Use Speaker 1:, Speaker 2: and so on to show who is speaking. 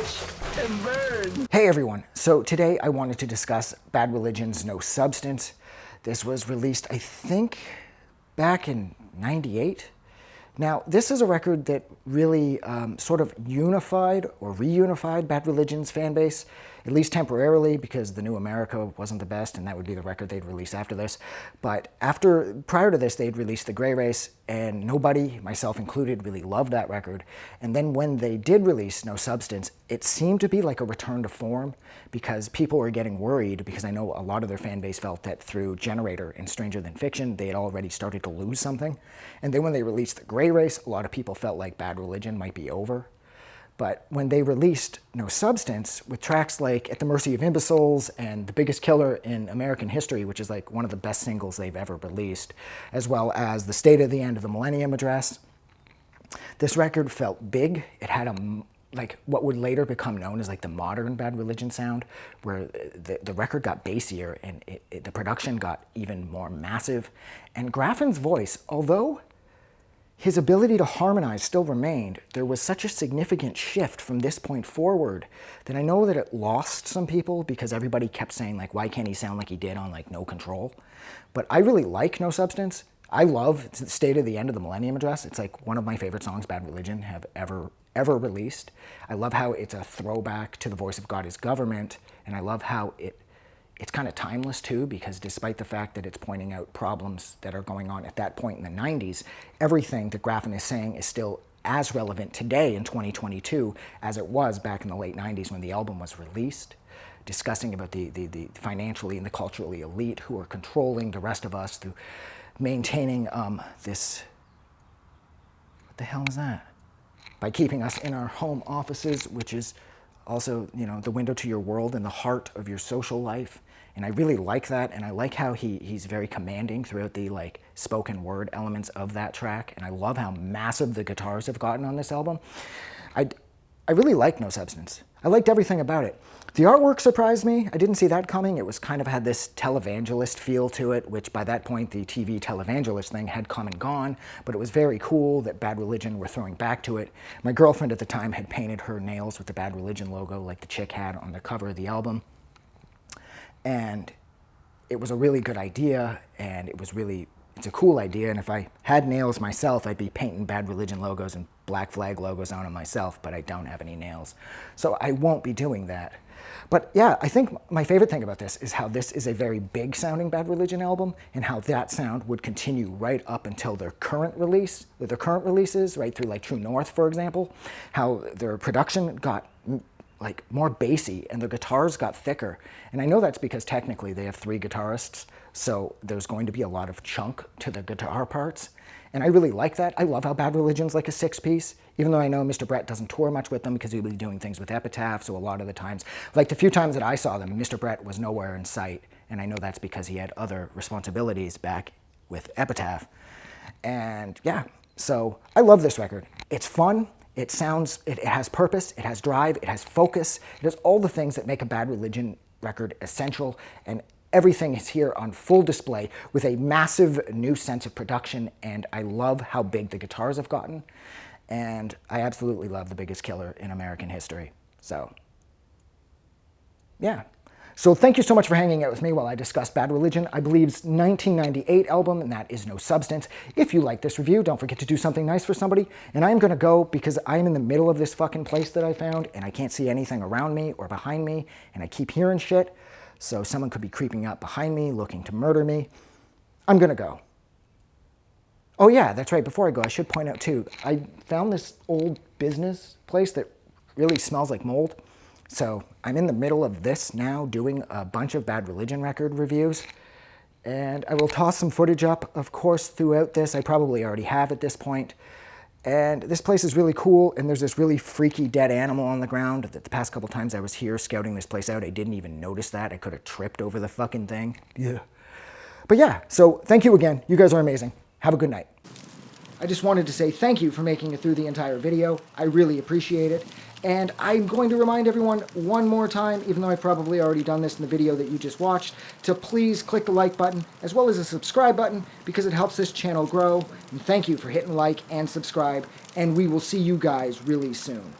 Speaker 1: Watch and burn.
Speaker 2: Hey everyone, so today I wanted to discuss Bad Religion's No Substance. This was released, I think, back in '98. Now, this is a record that really sort of unified or reunified Bad Religion's fan base, at least temporarily, because The New America wasn't the best, and that would be the record they'd release after this. But prior to this, they'd released The Gray Race, and nobody, myself included, really loved that record. And then when they did release No Substance, it seemed to be like a return to form, because people were getting worried, because I know a lot of their fan base felt that through Generator and Stranger Than Fiction, they had already started to lose something. And then when they released The Gray Race, a lot of people felt like Bad Religion might be over. But when they released No Substance, with tracks like At the Mercy of Imbeciles and The Biggest Killer in American History, which is like one of the best singles they've ever released, as well as The State of the End of the Millennium Address, this record felt big. It had like what would later become known as like the modern Bad Religion sound, where the record got bassier and the production got even more massive. And Graffin's voice, although his ability to harmonize still remained, there was such a significant shift from this point forward that I know that it lost some people, because everybody kept saying, like, why can't he sound like he did on like No Control? But I really like No Substance. I love State of the End of the Millennium Address. It's like one of my favorite songs Bad Religion have ever released. I love how it's a throwback to The Voice of God is Government, and I love how it's kind of timeless too, because despite the fact that it's pointing out problems that are going on at that point in the 90s, everything that Graffin is saying is still as relevant today in 2022 as it was back in the late 90s when the album was released, discussing about the financially and the culturally elite who are controlling the rest of us through maintaining this, what the hell is that? By keeping us in our home offices, which is also, you know, the window to your world and the heart of your social life. And I really like that, and I like how he's very commanding throughout the like spoken word elements of that track, and I love how massive the guitars have gotten on this album. I really like No Substance. I liked everything about it. The artwork surprised me. I didn't see that coming. It was kind of had this televangelist feel to it, which by that point the TV televangelist thing had come and gone, but it was very cool that Bad Religion were throwing back to it. My girlfriend at the time had painted her nails with the Bad Religion logo like the chick had on the cover of the album. And it was a really good idea, and it's a cool idea, and if I had nails myself, I'd be painting Bad Religion logos and Black Flag logos on them myself, but I don't have any nails. So I won't be doing that. But yeah, I think my favorite thing about this is how this is a very big sounding Bad Religion album, and how that sound would continue right up until their current releases, right through like True North, for example, how their production got like more bassy and the guitars got thicker. And I know that's because technically they have 3 guitarists, so there's going to be a lot of chunk to the guitar parts. And I really like that. I love how Bad Religion's like a 6-piece, even though I know Mr. Brett doesn't tour much with them because he'll be doing things with Epitaph, so a lot of the times, like the few times that I saw them, Mr. Brett was nowhere in sight, and I know that's because he had other responsibilities back with Epitaph. And yeah, so I love this record. It's fun. It has purpose, it has drive, it has focus, it has all the things that make a Bad Religion record essential, and everything is here on full display with a massive new sense of production, and I love how big the guitars have gotten, and I absolutely love The Biggest Killer in American History. So, yeah. So thank you so much for hanging out with me while I discussed Bad Religion, I believe's 1998 album, and that is No Substance. If you like this review, don't forget to do something nice for somebody. And I'm going to go because I'm in the middle of this fucking place that I found, and I can't see anything around me or behind me, and I keep hearing shit. So someone could be creeping up behind me, looking to murder me. I'm going to go. Oh yeah, that's right. Before I go, I should point out too, I found this old business place that really smells like mold. So I'm in the middle of this now, doing a bunch of Bad Religion record reviews, and I will toss some footage up, of course, throughout this. I probably already have at this point. And this place is really cool, and there's this really freaky dead animal on the ground that the past couple times I was here scouting this place out, I didn't even notice that. I could have tripped over the fucking thing. Yeah. But yeah, so thank you again. You guys are amazing. Have a good night. I just wanted to say thank you for making it through the entire video. I really appreciate it. And I'm going to remind everyone one more time, even though I've probably already done this in the video that you just watched, to please click the like button as well as the subscribe button because it helps this channel grow. And thank you for hitting like and subscribe, and we will see you guys really soon.